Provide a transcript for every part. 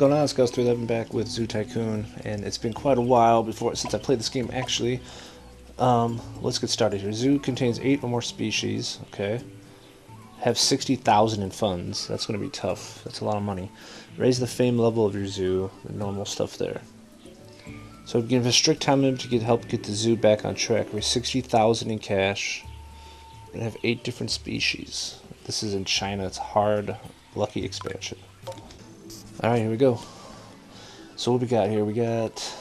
going on, Scouts 311 back with Zoo Tycoon, and it's been quite a while since I played this game actually. Let's get started here. Zoo contains 8 or more species, okay. Have 60,000 in funds. That's going to be tough. That's a lot of money. Raise the fame level of your zoo, the normal stuff there. So give a strict time limit to help get the zoo back on track. Raise 60,000 in cash. And have 8 different species. This is in China. It's hard, lucky expansion. Alright, here we go. So what we got here? We got...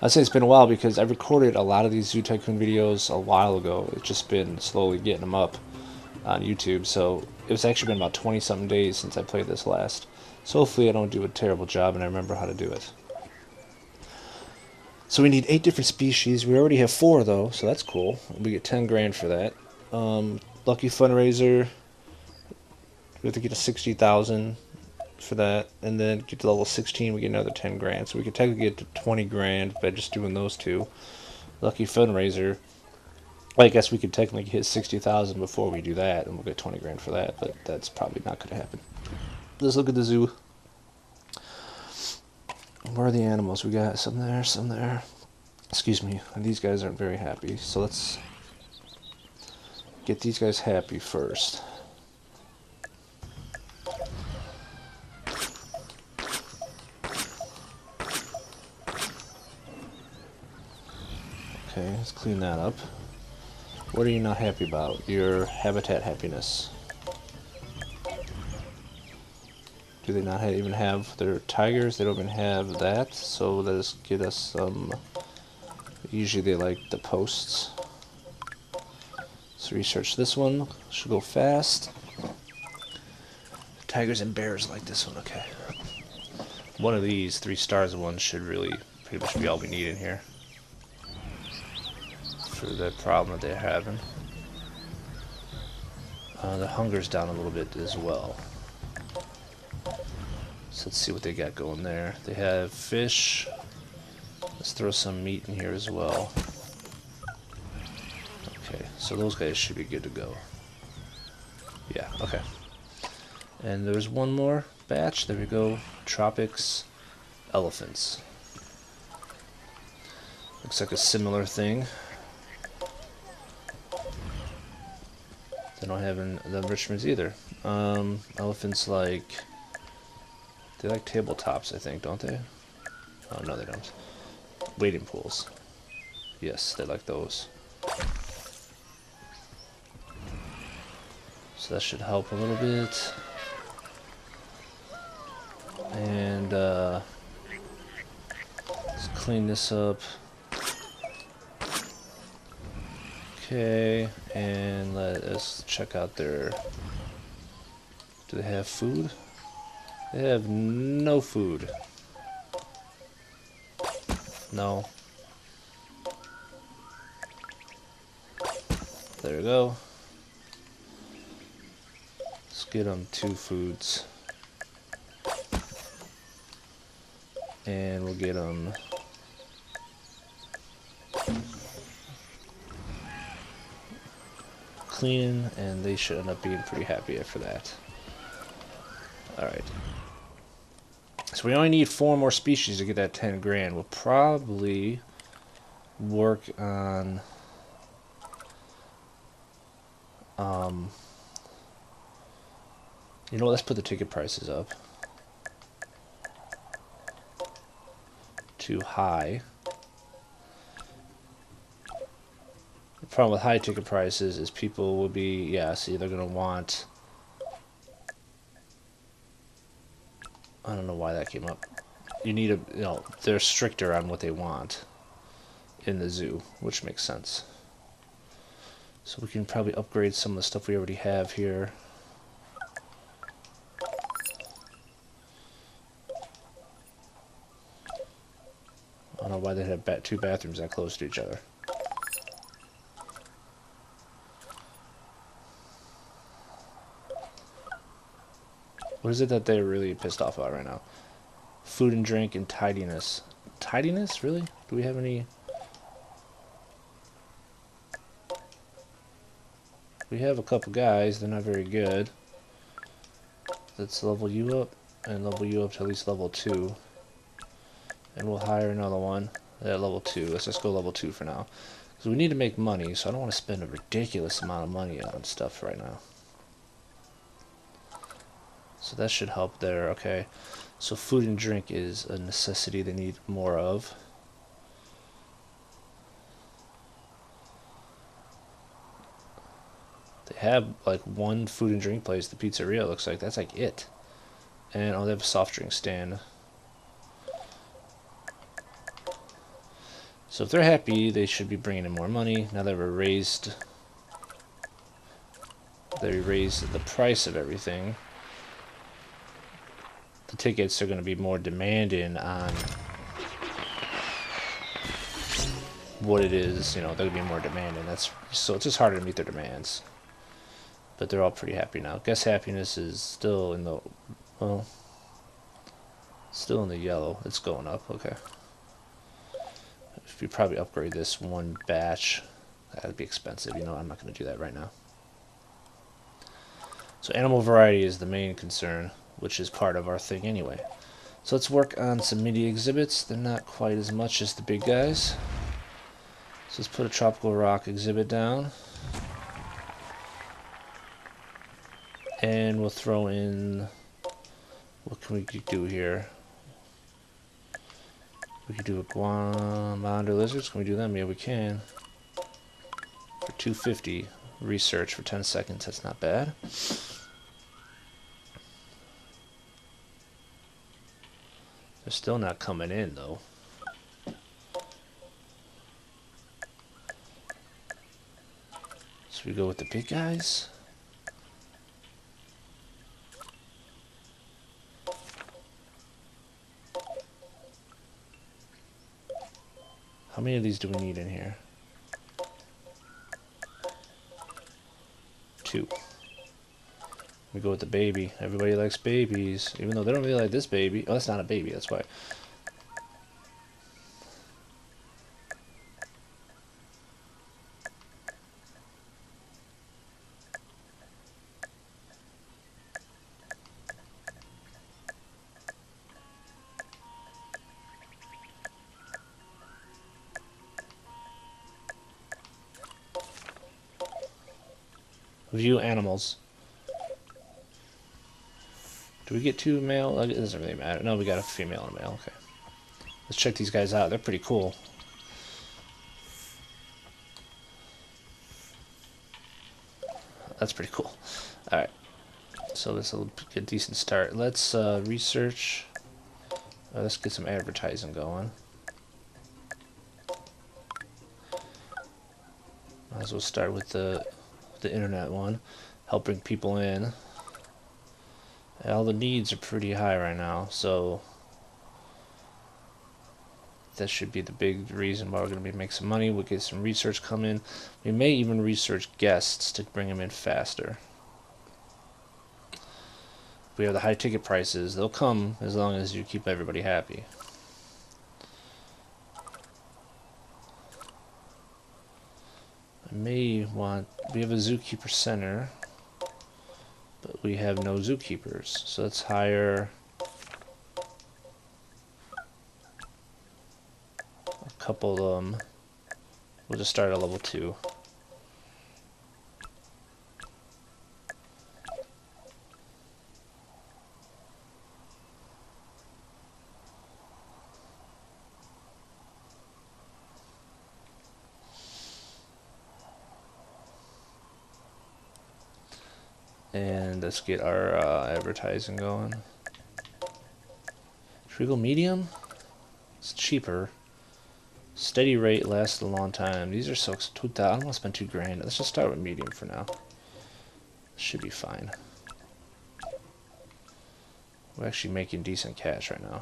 I'd say it's been a while because I recorded a lot of these Zoo Tycoon videos a while ago. It's just been slowly getting them up on YouTube. So it's actually been about 20-something days since I played this last. So hopefully I don't do a terrible job and I remember how to do it. So we need 8 different species. We already have 4 though, so that's cool. We get 10 grand for that. Lucky fundraiser. We have to get a 60,000 for that, and then get to level 16 we get another 10 grand, so we could technically get to 20 grand by just doing those 2. Lucky fundraiser, well, I guess we could technically hit 60,000 before we do that, and we'll get 20 grand for that, but that's probably not going to happen. Let's look at the zoo. Where are the animals? We got some there, some there. Excuse me, and these guys aren't very happy, so let's get these guys happy first. Okay, let's clean that up. What are you not happy about? Your habitat happiness. Do they not even have their tigers? They don't even have that. So let's get us some... Usually they like the posts. Let's research this one. Should go fast. Tigers and bears like this one, okay. One of these 3 stars ones should really pretty much be all we need in here. For the problem that they're having. The hunger's down a little bit as well. So let's see what they got going there. They have fish. Let's throw some meat in here as well. Okay, so those guys should be good to go. Yeah, okay. And there's one more batch. There we go. Tropics, elephants. Looks like a similar thing. They don't have the enrichments either. Elephants like... They like tabletops, I think, don't they? Oh, no, they don't. Wading pools. Yes, they like those. So that should help a little bit. And, let's clean this up. Okay, and let us check out their... Do they have food? They have no food. No. There we go. Let's get them 2 foods. And we'll get them... clean, and they should end up being pretty happy after that. Alright. So we only need 4 more species to get that 10 grand. We'll probably work on... you know what, let's put the ticket prices up. Too high. The problem with high ticket prices is people will be, yeah, see, they're going to want... I don't know why that came up. You need a, you know, they're stricter on what they want in the zoo, which makes sense. So we can probably upgrade some of the stuff we already have here. I don't know why they have 2 bathrooms that close to each other. What is it that they're really pissed off about right now? Food and drink and tidiness. Tidiness? Really? Do we have any... We have a couple guys. They're not very good. Let's level you up. and level you up to at least level 2. And we'll hire another one at level 2. Let's just go level 2 for now. Because we need to make money, so I don't want to spend a ridiculous amount of money on stuff right now. So that should help there, okay. So food and drink is a necessity they need more of. They have like one food and drink place, the pizzeria looks like. That's like it. And oh, they have a soft drink stand. So if they're happy, they should be bringing in more money. Now that they raised the price of everything, the tickets are going to be more demanding on what it is. You know, they're going to be more demanding. So it's just harder to meet their demands. But they're all pretty happy now. Guest happiness is still in the, well, still in the yellow. It's going up. Okay. If you probably upgrade this one batch, that'd be expensive. You know, I'm not going to do that right now. So animal variety is the main concern, which is part of our thing anyway. So let's work on some mini exhibits. They're not quite as much as the big guys. So let's put a tropical rock exhibit down. And we'll throw in, what can we do here? We could do a monitor lizards. Can we do them? Yeah, we can. For 250 research for 10 seconds. That's not bad. They're still not coming in though. So we go with the big guys. How many of these do we need in here? 2. We go with the baby. Everybody likes babies, even though they don't really like this baby. Oh, that's not a baby, that's why. View animals. Do we get 2 male? It doesn't really matter. No, we got a female and a male. Okay. Let's check these guys out. They're pretty cool. That's pretty cool. Alright. So this will be a decent start. Let's research. Let's get some advertising going. Might as well start with the internet one. Help bring people in. All the needs are pretty high right now, so that should be the big reason why we're going to be making some money. We'll get some research coming. We may even research guests to bring them in faster. If we have the high ticket prices, they'll come as long as you keep everybody happy. I may want, we have a zookeeper center, but we have no zookeepers, so let's hire a couple of them. We'll just start at level 2. And let's get our advertising going. Should we go medium? It's cheaper. Steady rate lasts a long time. These are so expensive. I don't want to spend $2,000. Let's just start with medium for now. Should be fine. We're actually making decent cash right now.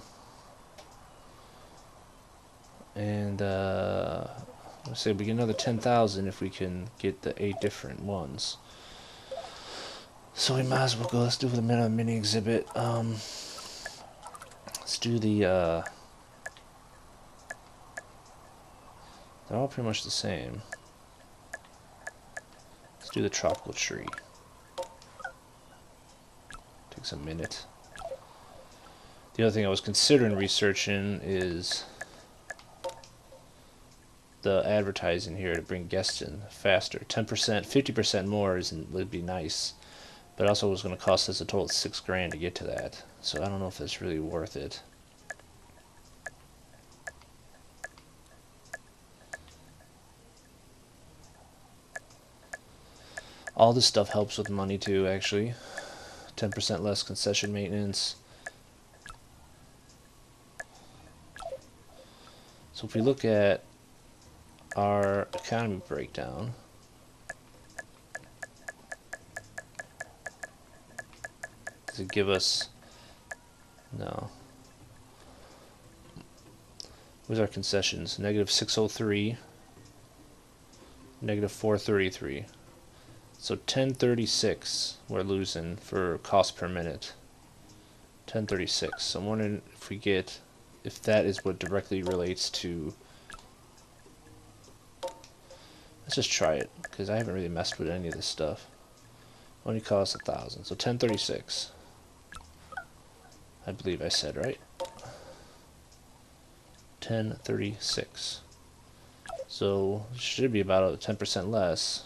And let's say we get another 10,000 if we can get the 8 different ones. So we might as well go. Let's do the mini exhibit. Let's do the. They're all pretty much the same. Let's do the tropical tree. Takes a minute. The other thing I was considering researching is the advertising here to bring guests in faster. 10%, 50% more would be nice, but also was going to cost us a total of $6,000 to get to that. So I don't know if it's really worth it. All this stuff helps with money too, actually. 10% less concession maintenance. So if we look at our economy breakdown, does it give us, no. Where's our concessions? Negative 603, negative 433. So 1036 we're losing for cost per minute. 1036. So I'm wondering if that is what directly relates to. Let's just try it, because I haven't really messed with any of this stuff. Only costs 1,000. So 1036. I believe I said right. 1036. So it should be about 10% less.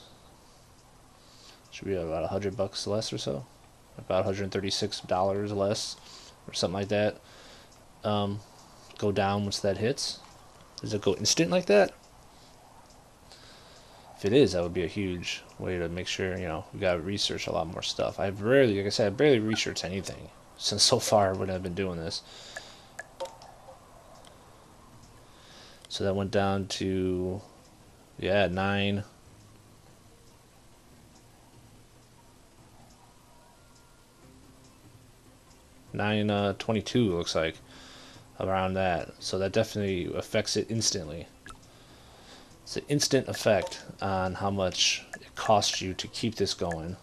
Should be about $100 less or so. About $136 less, or something like that. Go down once that hits. Does it go instant like that? If it is, that would be a huge way to make sure, we got to research a lot more stuff. Like I said, I've barely researched anything since so far when I've been doing this. So that went down to, 9. 922 looks like, around that. So that definitely affects it instantly. It's an instant effect on how much it costs you to keep this going.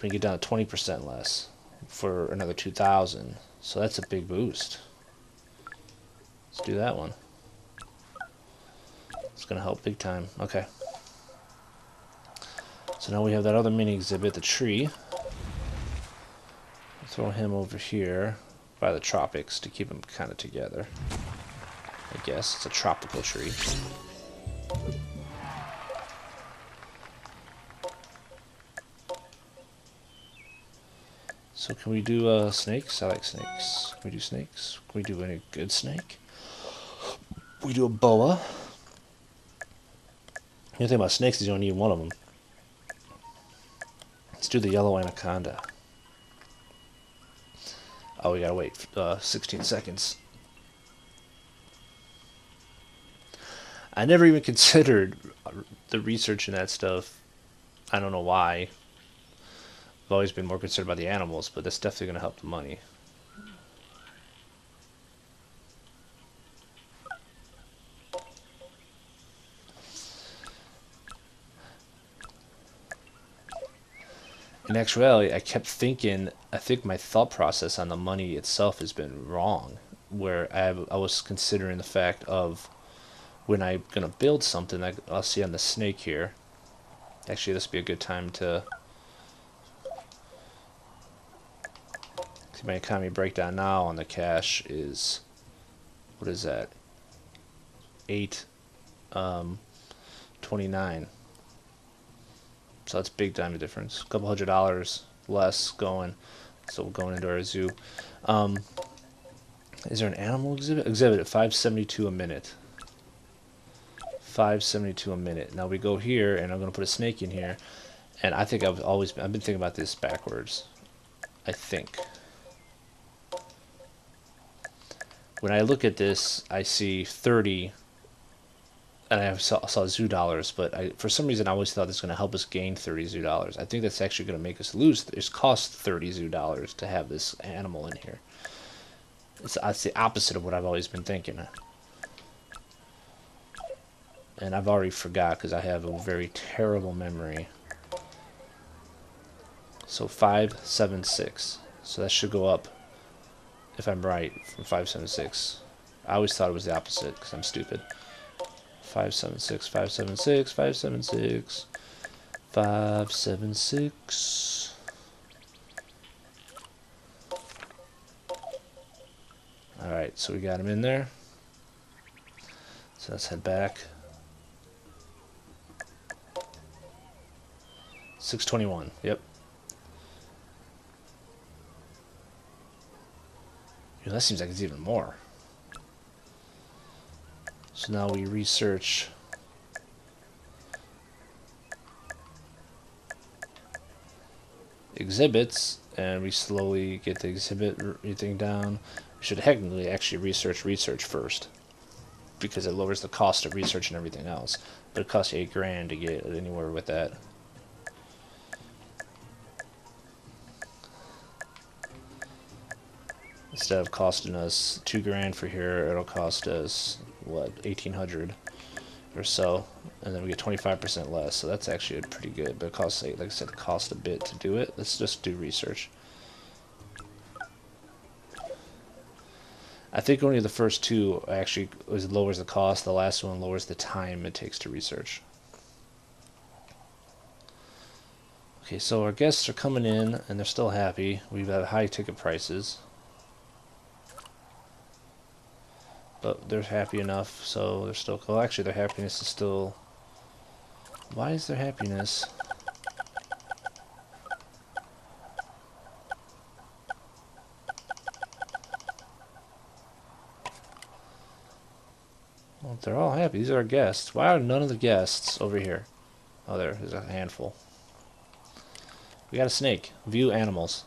We get down to 20% less for another 2,000. So that's a big boost. Let's do that one. It's gonna help big time. Okay. So now we have that other mini exhibit, the tree. Throw him over here by the tropics to keep them kind of together. I guess it's a tropical tree. So can we do snakes? I like snakes. Can we do snakes? Can we do any good snake? We do a boa. The only thing about snakes is you only need one of them. Let's do the yellow anaconda. Oh, we gotta wait 16 seconds. I never even considered the research in that stuff. I don't know why. I've always been more concerned about the animals, but that's definitely going to help the money. In actuality, I kept thinking, I think my thought process on the money itself has been wrong, where I was considering the fact of when I'm going to build something, I'll see on the snake here. Actually, this would be a good time to see my economy breakdown now on the cash is, what is that? 8.29. So that's big time difference. A couple $100 less going. So we're going into our zoo. Is there an animal exhibit? Exhibit at 572 a minute. 572 a minute. Now we go here, and I'm going to put a snake in here. And I think I've been thinking about this backwards. I think. When I look at this, I see 30. And I saw zoo dollars, but for some reason I always thought this was going to help us gain 30 zoo dollars. I think that's actually going to make us lose. It's cost 30 zoo dollars to have this animal in here. It's the opposite of what I've always been thinking. And I've already forgot because I have a very terrible memory. So 576. So that should go up, if I'm right, from 576. I always thought it was the opposite because I'm stupid. 576, 576, 576, 576. Alright, so we got him in there. So let's head back. 621, yep. That seems like it's even more. So now we research exhibits, and we slowly get the exhibit thing down. We should technically actually research first, because it lowers the cost of research and everything else. But it costs you $8,000 to get anywhere with that. Instead of costing us $2,000 for here, it'll cost us what, 1,800 or so, and then we get 25% less. So that's actually pretty good. But it costs, like I said, it costs a bit to do it. Let's just do research. I think only the first two actually lowers the cost. The last one lowers the time it takes to research. Okay, so our guests are coming in and they're still happy. We've had high ticket prices, but they're happy enough, so they're still cool. Actually, their happiness is still... Why is their happiness... Well, they're all happy. These are our guests. Why are none of the guests over here? Oh, there's a handful. We got a snake. View animals.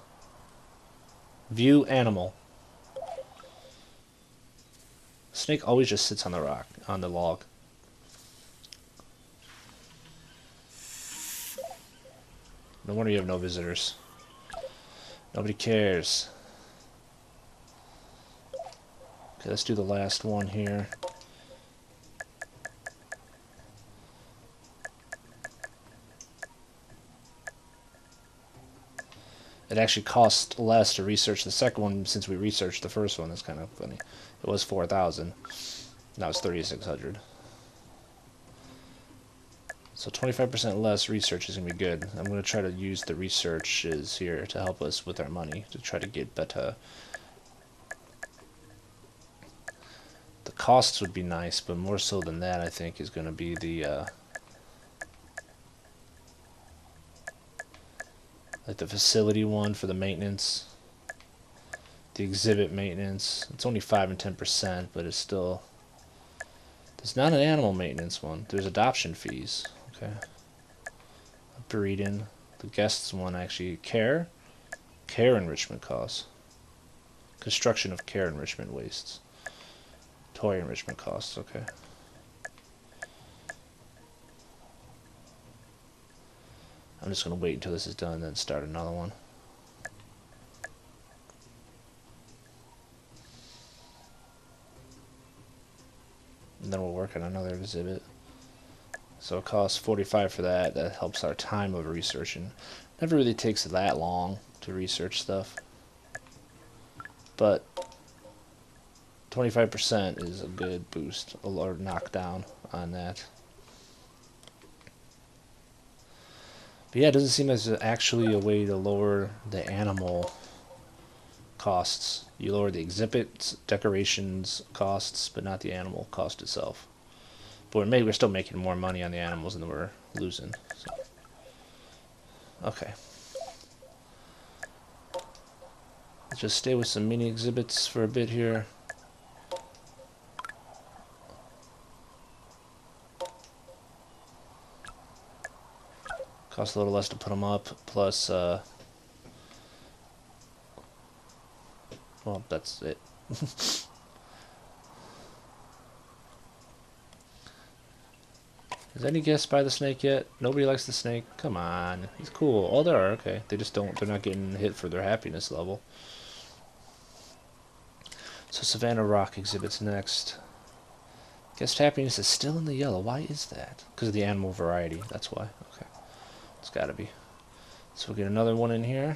View animal. Snake always just sits on the rock, on the log. No wonder you have no visitors. Nobody cares. Okay, let's do the last one here. It actually cost less to research the second one since we researched the first one. That's kind of funny. It was 4,000. Now it's 3,600. So 25% less research is going to be good. I'm going to try to use the researches here to help us with our money, to try to get better. The costs would be nice, but more so than that, I think, is going to be the... like the facility one for the maintenance, the exhibit maintenance. It's only 5 and 10%, but it's still... There's not an animal maintenance one. There's adoption fees. Okay. Breeding. The guests one actually. Care enrichment costs. Construction of care enrichment wastes. Toy enrichment costs. Okay. I'm just going to wait until this is done and then start another one. And then we'll work on another exhibit. So it costs 45 for that. That helps our time of researching. Never really takes that long to research stuff. But 25% is a good boost or knockdown on that. But yeah, it doesn't seem as actually a way to lower the animal costs. You lower the exhibits, decorations costs, but not the animal cost itself. But we're still making more money on the animals than we're losing. So. Okay. Let's just stay with some mini exhibits for a bit here. Costs a little less to put them up, plus, well, that's it. Has any guests buy the snake yet? Nobody likes the snake? Come on, he's cool. Oh, there are, okay. They just don't, they're not getting hit for their happiness level. So Savannah Rock exhibits next. Guest happiness is still in the yellow. Why is that? Because of the animal variety, that's why. Okay. It's gotta be. So we'll get another one in here.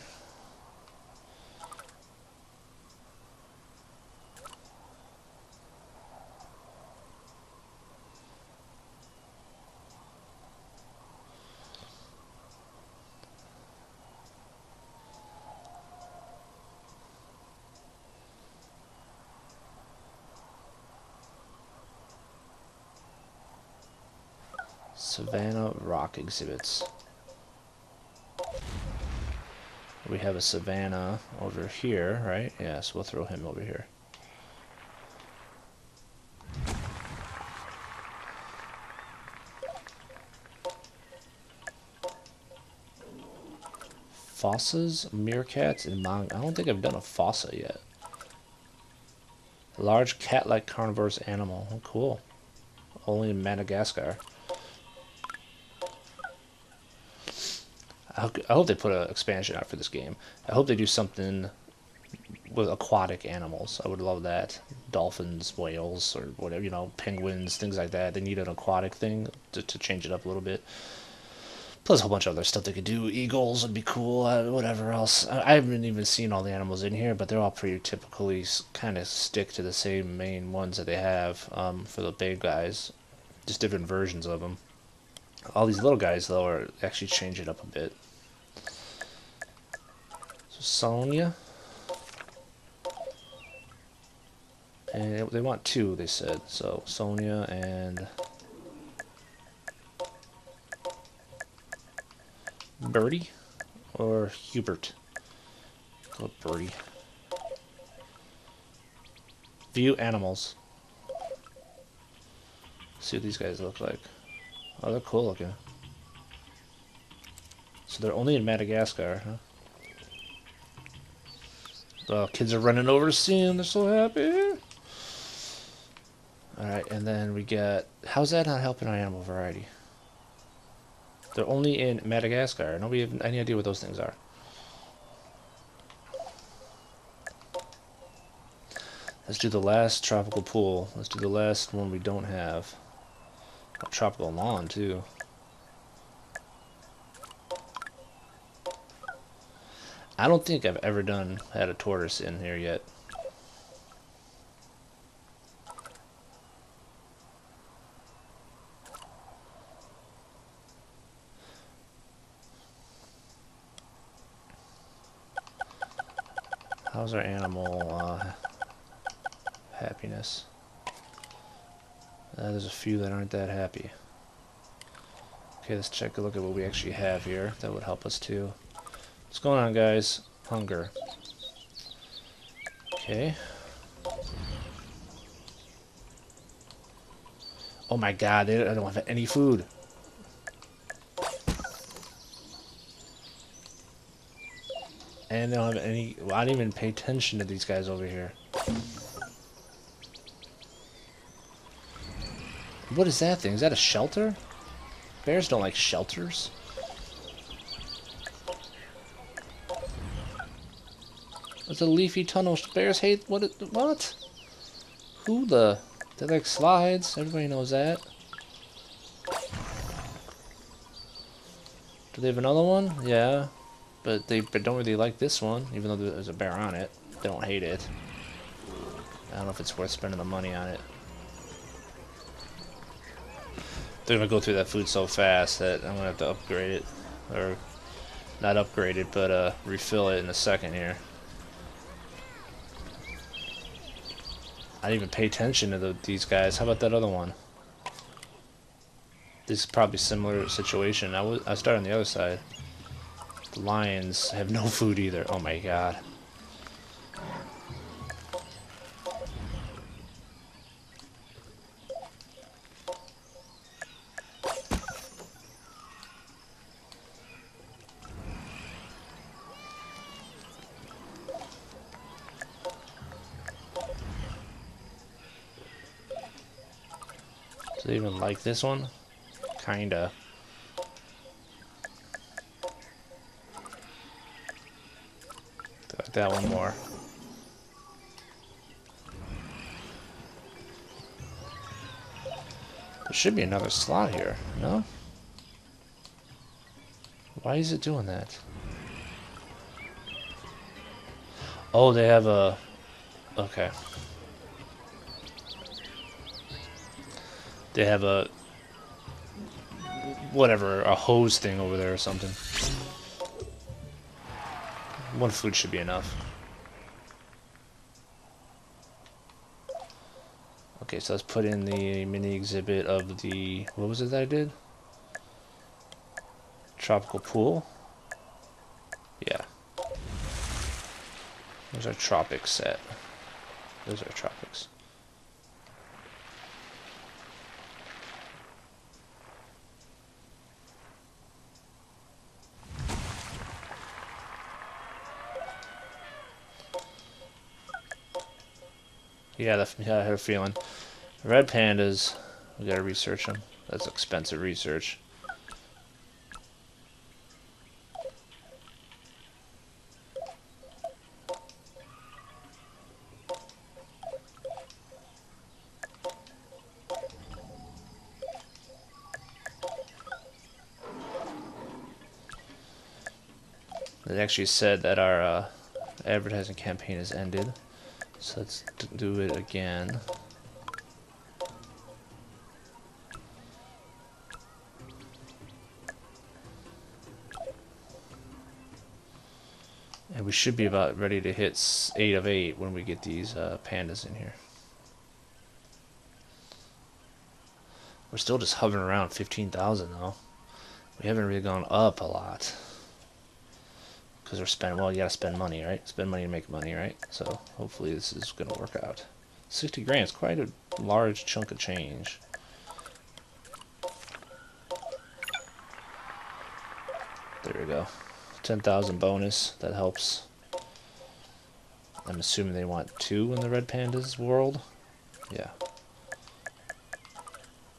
Savannah rock exhibits. We have a savannah over here, right? Yeah, so we'll throw him over here. Fossas, meerkats, and I don't think I've done a fossa yet. A large cat-like carnivorous animal. Oh, cool. Only in Madagascar. I hope they put an expansion out for this game. I hope they do something with aquatic animals. I would love that. Dolphins, whales, or whatever, you know, penguins, things like that. They need an aquatic thing to change it up a little bit. Plus a whole bunch of other stuff they could do. Eagles would be cool, whatever else. I haven't even seen all the animals in here, but they're all pretty typically kind of stick to the same main ones that they have for the big guys. Just different versions of them. All these little guys, though, are actually changing it up a bit. So Sonia. And they want two, they said. So Sonia and Birdie or Hubert. Go with Birdie. View animals. See what these guys look like. Oh, they're cool looking. So they're only in Madagascar, huh? Oh, kids are running over to see them. They're so happy. Alright, and then we get... How's that not helping our animal variety? They're only in Madagascar. Nobody have any idea what those things are. Let's do the last tropical pool. Let's do the last one we don't have. A tropical lawn, too. I don't think I've ever had a tortoise in here yet. How's our animal happiness? There's a few that aren't that happy. Okay, let's take a look at what we actually have here. That would help us too. What's going on, guys? Hunger. Okay. Oh my god, I don't have any food. And they don't have any... Well, I didn't even pay attention to these guys over here. What is that thing? Is that a shelter? Bears don't like shelters. It's a leafy tunnel. Bears hate... What? Who the... They like slides. Everybody knows that. Do they have another one? Yeah. But they don't really like this one, even though there's a bear on it. They don't hate it. I don't know if it's worth spending the money on it. They're gonna go through that food so fast that I'm gonna have to upgrade it. Or, not upgrade it, but refill it in a second here. I didn't even pay attention to these guys. How about that other one? This is probably a similar situation. I started on the other side. The lions have no food either. Oh my god. Do they even like this one? Kinda. They like that one more. There should be another slot here, no? Why is it doing that? Oh, they have a... Okay. They have a... Whatever, a hose thing over there or something. One food should be enough. Okay, so let's put in the mini exhibit of the... What was it that I did? Tropical pool. Yeah. There's our tropics set. Those are tropics. Yeah, I had a feeling. Red pandas, we gotta research them. That's expensive research. It actually said that our advertising campaign has ended. So let's do it again. And we should be about ready to hit 8 of 8 when we get these pandas in here. We're still just hovering around 15,000 though. We haven't really gone up a lot. Because we're spending, well, you gotta spend money, right? Spend money to make money, right? So hopefully this is gonna work out. 60 grand is quite a large chunk of change. There we go. 10,000 bonus, that helps. I'm assuming they want 2 in the red pandas world. Yeah.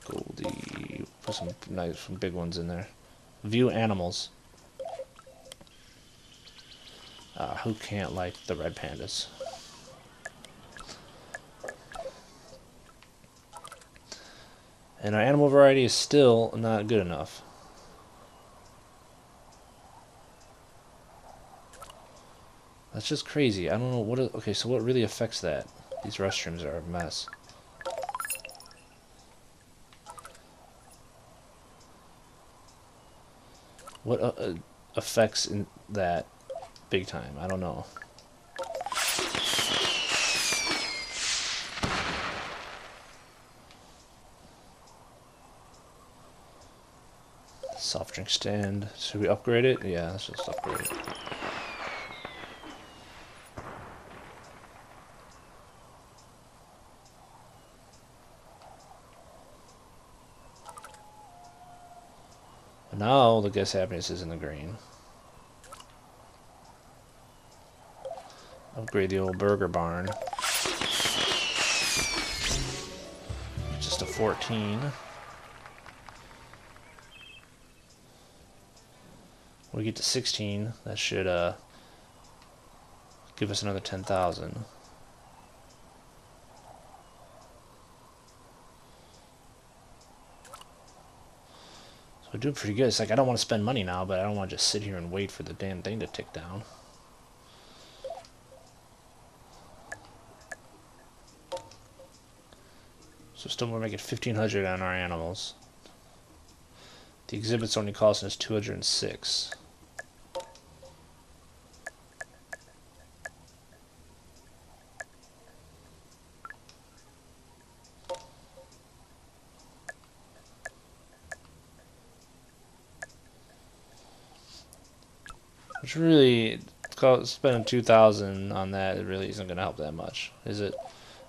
Goldie, put some nice, some big ones in there. View animals. Who can't like the red pandas? And our animal variety is still not good enough. That's just crazy. I don't know what. Okay, so what really affects that? These restrooms are a mess. What affects in that big time? I don't know. Soft drink stand. Should we upgrade it? Yeah, let's just upgrade it. Now the guest happiness is in the green. Upgrade the old burger barn. Just a 14. When we get to 16, that should give us another 10,000. We're doing pretty good. It's like I don't want to spend money now, but I don't want to just sit here and wait for the damn thing to tick down. So still we're making 1,500 on our animals. The exhibit's only costing us 206. Which really, spending 2,000 on that, it really isn't going to help that much, is it?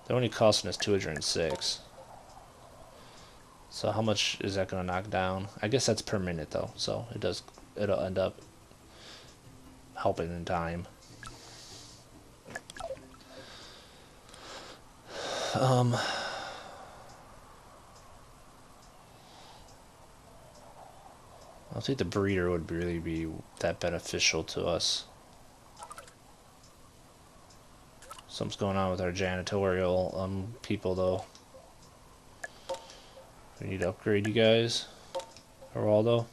They're only costing us 206. So how much is that going to knock down? I guess that's per minute though, so it'll end up helping in time. I don't think the breeder would really be that beneficial to us. Something's going on with our janitorial people though. We need to upgrade you guys. Geraldo.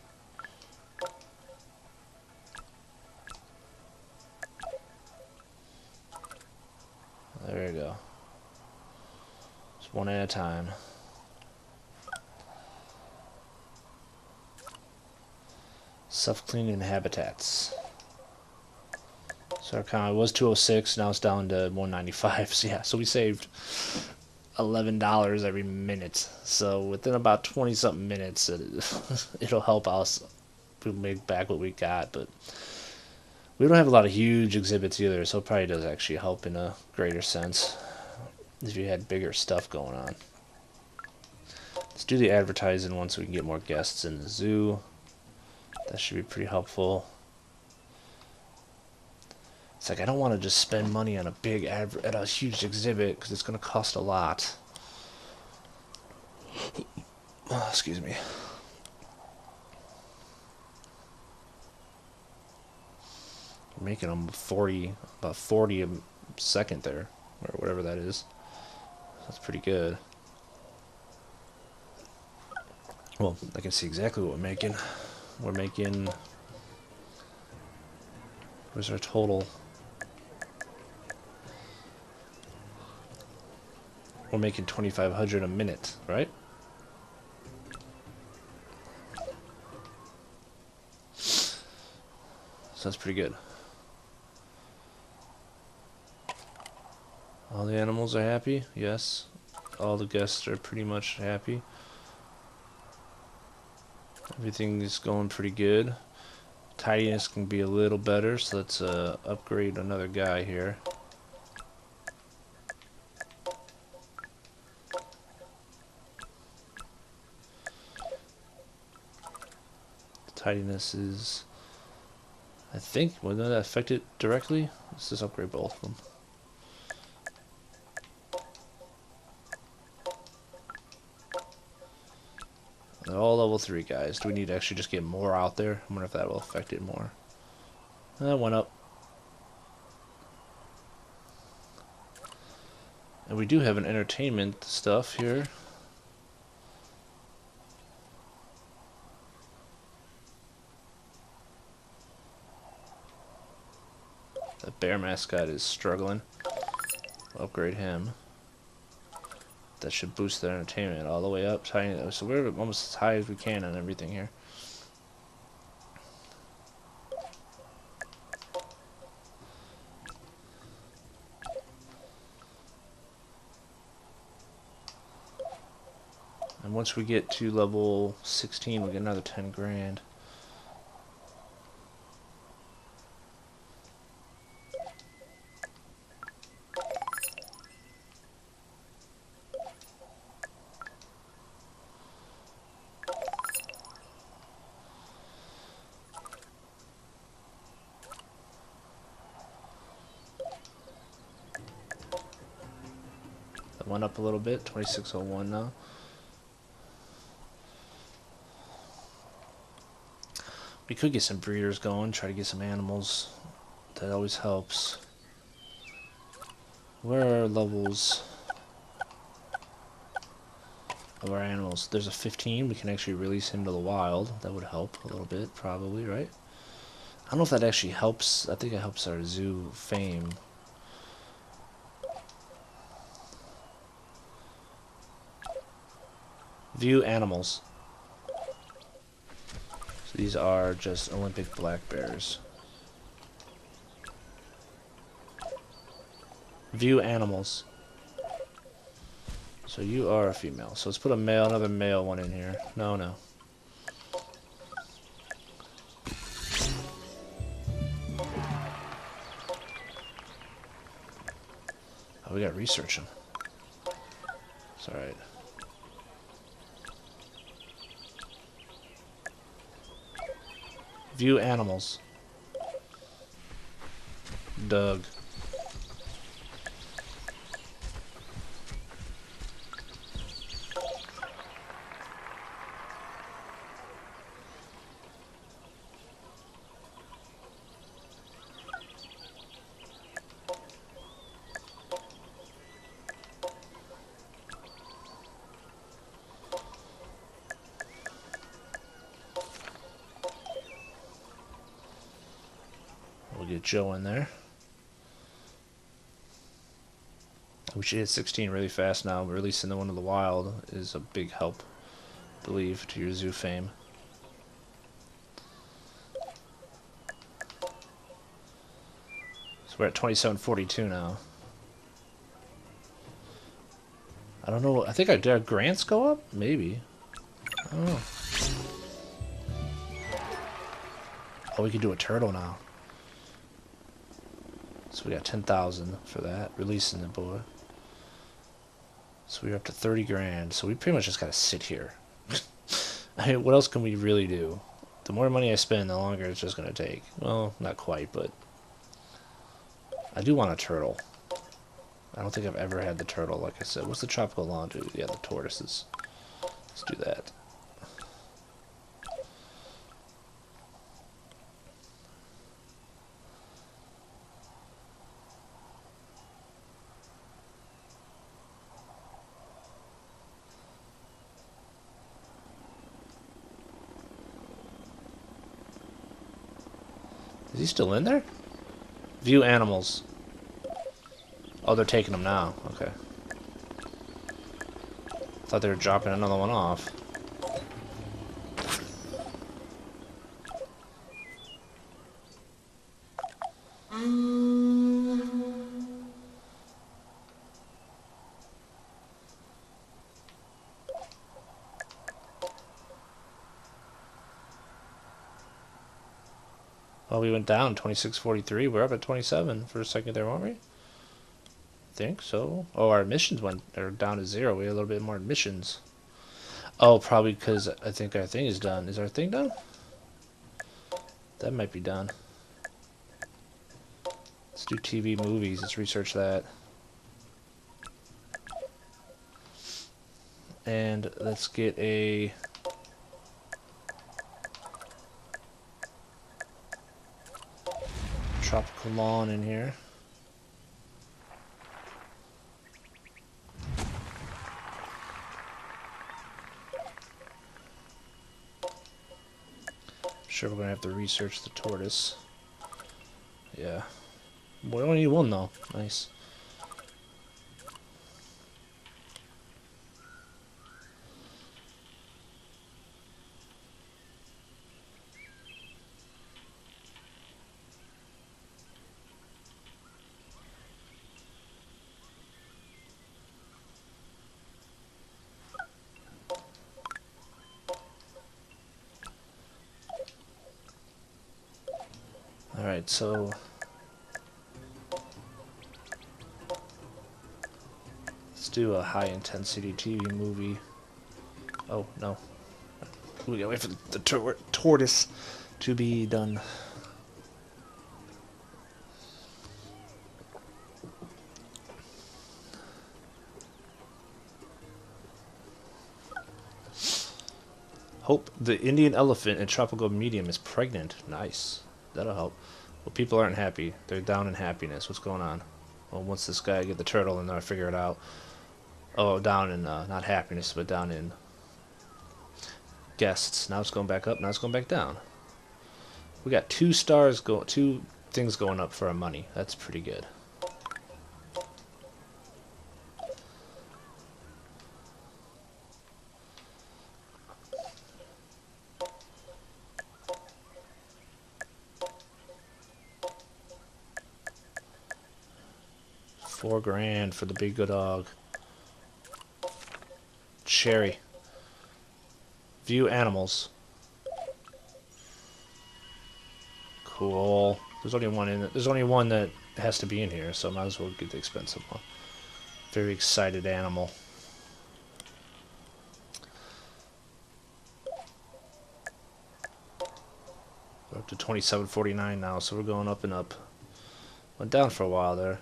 There you go. Just one at a time. Self-cleaning habitats. So our count was 206, now it's down to 195. So yeah, so we saved $11 every minute. So within about 20 something minutes, it'll help us we made back what we got, but we don't have a lot of huge exhibits either, so it probably does actually help in a greater sense if you had bigger stuff going on. Let's do the advertising once we can get more guests in the zoo. That should be pretty helpful. It's like I don't want to just spend money on a big at a huge exhibit because it's going to cost a lot. Oh, excuse me. We're making them about 40 a second there, or whatever that is. That's pretty good. Well, I can see exactly what we're making. We're making... Where's our total? We're making 2,500 a minute, right? So that's pretty good. All the animals are happy? Yes. All the guests are pretty much happy. Everything is going pretty good. Tidiness can be a little better, so let's upgrade another guy here. Tidiness is... I think, will that affect it directly? Let's just upgrade both of them. They're all level 3 guys. Do we need to actually just get more out there? I wonder if that will affect it more. That went up. And we do have an entertainment stuff here. The bear mascot is struggling. We'll upgrade him. That should boost their entertainment all the way up. So we're almost as high as we can on everything here. And once we get to level 16, we'll get another 10 grand. That went up a little bit, 2601 now. We could get some breeders going, try to get some animals. That always helps. Where are levels of our animals? There's a 15. We can actually release him to the wild. That would help a little bit, probably, right? I don't know if that actually helps. I think it helps our zoo fame. View animals. So these are just Olympic black bears. View animals. So you are a female. So let's put a male, another male one in here. No, no. Oh, we gotta research them. It's alright. View animals. Doug. We'll get Joe in there. We should hit 16 really fast now. Releasing the one in the wild is a big help, I believe, to your zoo fame. So we're at 2742 now. I don't know. I think did our grants go up? Maybe. I don't know. Oh, we can do a turtle now. So we got 10,000 for that. Releasing the boy. So we're up to 30 grand. So we pretty much just gotta sit here. I mean, what else can we really do? The more money I spend, the longer it's just gonna take. Well, not quite, but I do want a turtle. I don't think I've ever had the turtle, like I said. What's the tropical lawn do? Yeah, the tortoises. Let's do that. Is he still in there? View animals. Oh, they're taking them now. Okay. Thought they were dropping another one off. Well, we went down 2643. We're up at 27 for a second there, weren't we? Think so. Oh, our missions are down to 0. We had a little bit more missions. Oh, probably because I think our thing is done. Is our thing done? That might be done. Let's do TV movies. Let's research that. And let's get a... tropical lawn in here. Sure, we're gonna have to research the tortoise. Yeah. We only need one though. Nice. Alright, so let's do a high intensity TV movie. Oh, no. We gotta wait for the tortoise to be done. Hope the Indian elephant in tropical medium is pregnant. Nice. That'll help. Well, people aren't happy. They're down in happiness. What's going on? Well, once this guy get the turtle and then I figure it out. Oh, down in, not happiness, but down in guests. Now it's going back up. Now it's going back down. We got 2 stars go, 2 things going up for our money. That's pretty good. $4 grand for the big good dog. Cherry. View animals. Cool. There's only one in it. There's only one that has to be in here, so I might as well get the expensive one. Very excited animal. We're up to 27.49 now, so we're going up and up. Went down for a while there.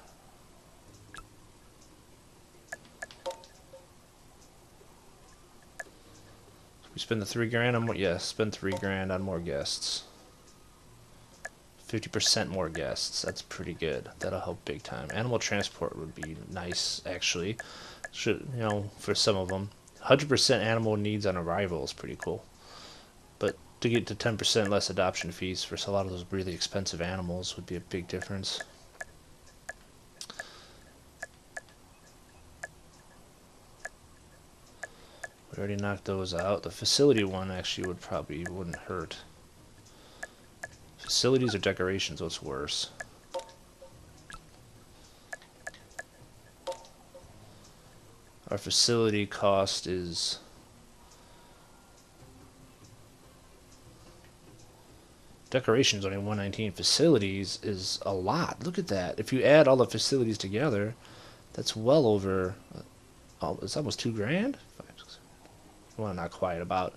We spend the 3 grand on more. Yeah, spend 3 grand on more guests. 50% more guests. That's pretty good. That'll help big time. Animal transport would be nice, actually. Should, you know, for some of them. 100% animal needs on arrival is pretty cool. But to get to 10% less adoption fees for a lot of those really expensive animals would be a big difference. We already knocked those out. The facility one actually wouldn't hurt. Facilities or decorations, what's worse? Our facility cost is Decorations only 119. Facilities is a lot. Look at that. If you add all the facilities together, that's well over. Oh, it's almost 2 grand. Well, not quite. About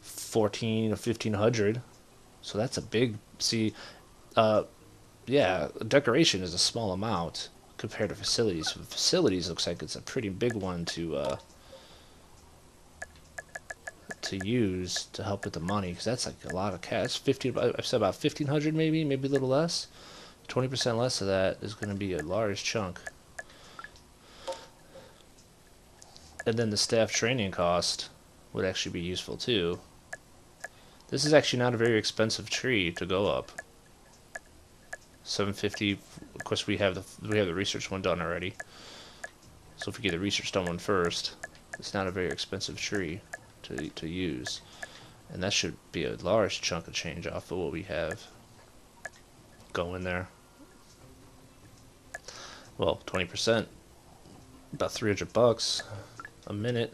14 or 1500. So that's a big. See, yeah, decoration is a small amount compared to facilities. Facilities looks like it's a pretty big one to use to help with the money, because that's like a lot of cash. 15. I've said about 1500, maybe a little less. 20% less of that is going to be a large chunk. And then the staff training cost would actually be useful too. This is actually not a very expensive tree to go up. 750. Of course, we have the research one done already. So if we get the research done one first, it's not a very expensive tree to use, and that should be a large chunk of change off of what we have going there. Well, 20%, about $300 a minute.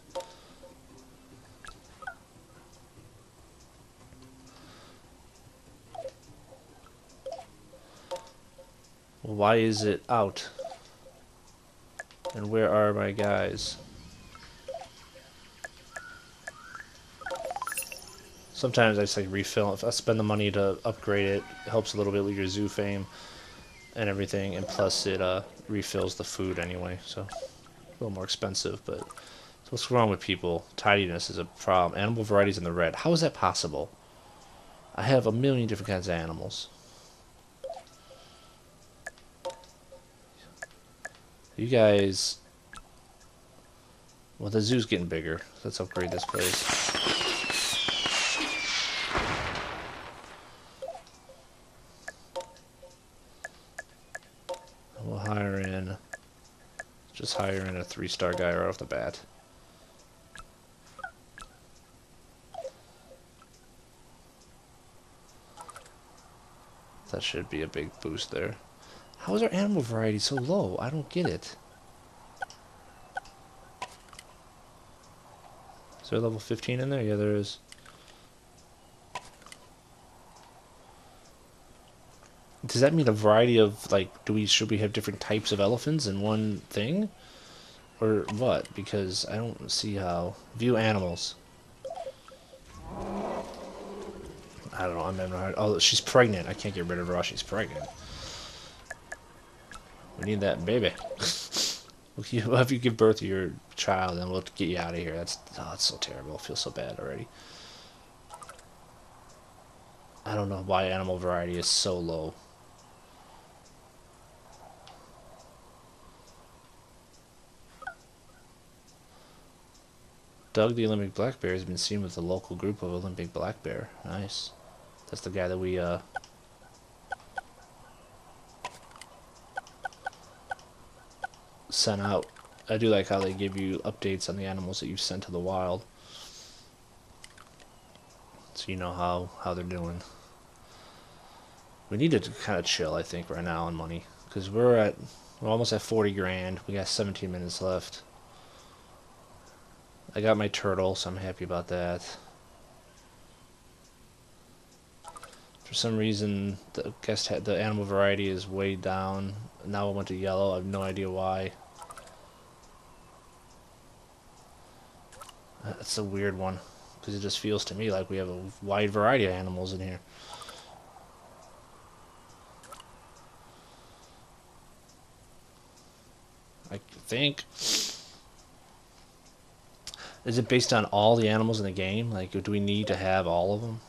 Why is it out? And where are my guys? Sometimes I just like refill. If I spend the money to upgrade it, it helps a little bit with your zoo fame and everything, and plus it refills the food anyway, so a little more expensive. But so what's wrong with people? Tidiness is a problem. Animal varieties in the red. How is that possible? I have a million different kinds of animals. You guys... Well, the zoo's getting bigger. Let's upgrade this place. We'll hire in... Just hire in a 3-star guy right off the bat. That should be a big boost there. How is our animal variety so low? I don't get it. Is there level 15 in there? Yeah, there is. Does that mean a variety of, like, should we have different types of elephants in one thing? Or what? Because I don't see how. View animals. I don't know, I'm having a hard... Oh, she's pregnant. I can't get rid of her while she's pregnant. We need that baby. If you give birth to your child, then we'll get you out of here. That's so terrible. I feel so bad already. I don't know why animal variety is so low. Doug the Olympic black bear has been seen with a local group of Olympic black bear. Nice. That's the guy that we sent out. I do like how they give you updates on the animals that you've sent to the wild, so you know how they're doing. We need to kind of chill, I think, right now on money, because we're almost at 40 grand. We got 17 minutes left. I got my turtle, so I'm happy about that. For some reason, the animal variety is way down. Now it went to yellow. I have no idea why. That's a weird one, because it just feels to me like we have a wide variety of animals in here. I think. Is it based on all the animals in the game? Like, do we need to have all of them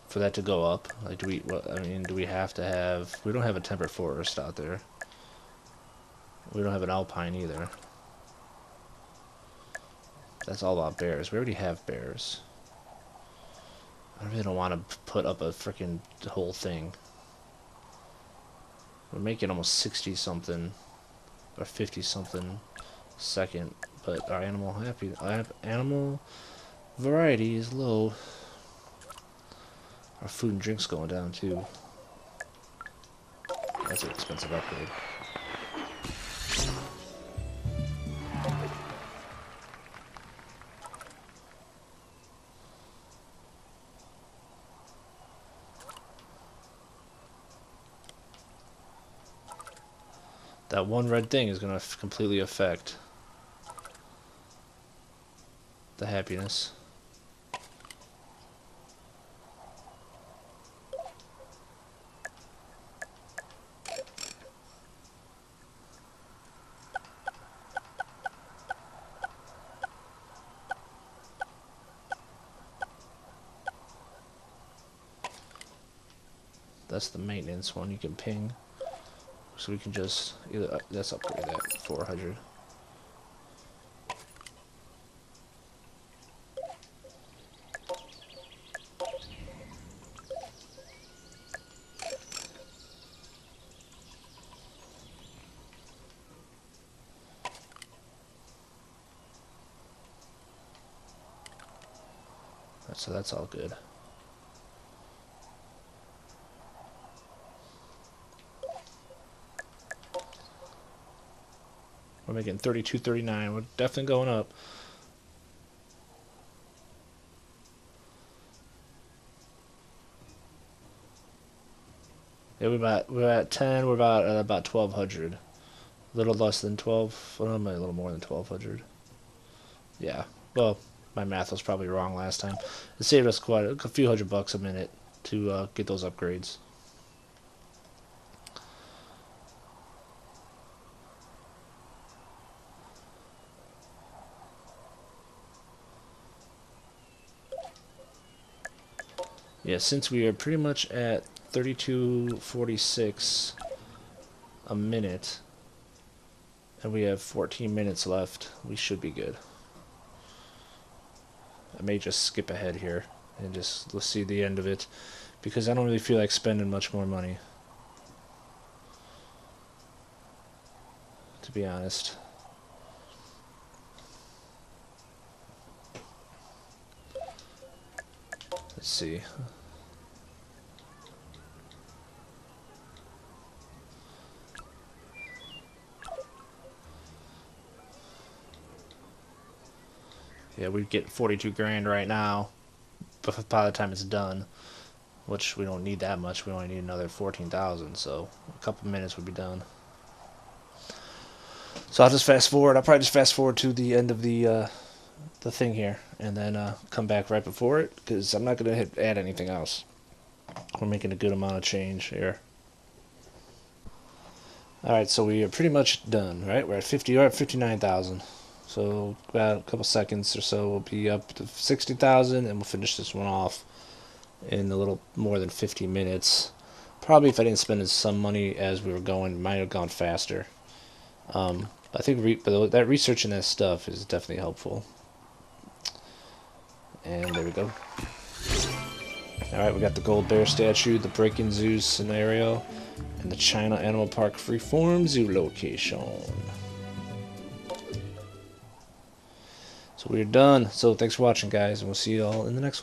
for that to go up? Like, do we have to have... We don't have a temperate forest out there. We don't have an alpine either. That's all about bears. We already have bears. I really don't want to put up a freaking whole thing. We're making almost 60 something or 50 something second, but our animal variety is low. Our food and drinks going down too. That's an expensive upgrade. That one red thing is going to completely affect the happiness. That's the maintenance one you can ping. So we can just either let's upgrade that 400. So that's all good. We're making 32.39. We're definitely going up. Yeah, we're at 10. We're about 1,200. A little less than 12. Well, maybe a little more than 1,200. Yeah. Well, my math was probably wrong last time. It saved us quite a few $100 a minute to get those upgrades. Yeah, since we are pretty much at 32.46 a minute, and we have 14 minutes left, we should be good. I may just skip ahead here and just let's see the end of it, because I don't really feel like spending much more money, to be honest. Let's see. Yeah, we'd get 42 grand right now, but by the time it's done, which we don't need that much. We only need another 14,000, so a couple minutes would be done. So I'll just fast forward. I'll probably just fast forward to the end of the thing here, and then come back right before it, because I'm not going to add anything else. We're making a good amount of change here. Alright, so we are pretty much done, right? We're at 59,000. So about a couple seconds or so we'll be up to 60,000, and we'll finish this one off in a little more than 50 minutes. Probably if I didn't spend some money as we were going, it might have gone faster. I think that researching that stuff is definitely helpful. And there we go. Alright, we got the gold bear statue, the break-in zoo scenario, and the China Animal Park freeform zoo location. So we're done. So thanks for watching, guys, and we'll see you all in the next one.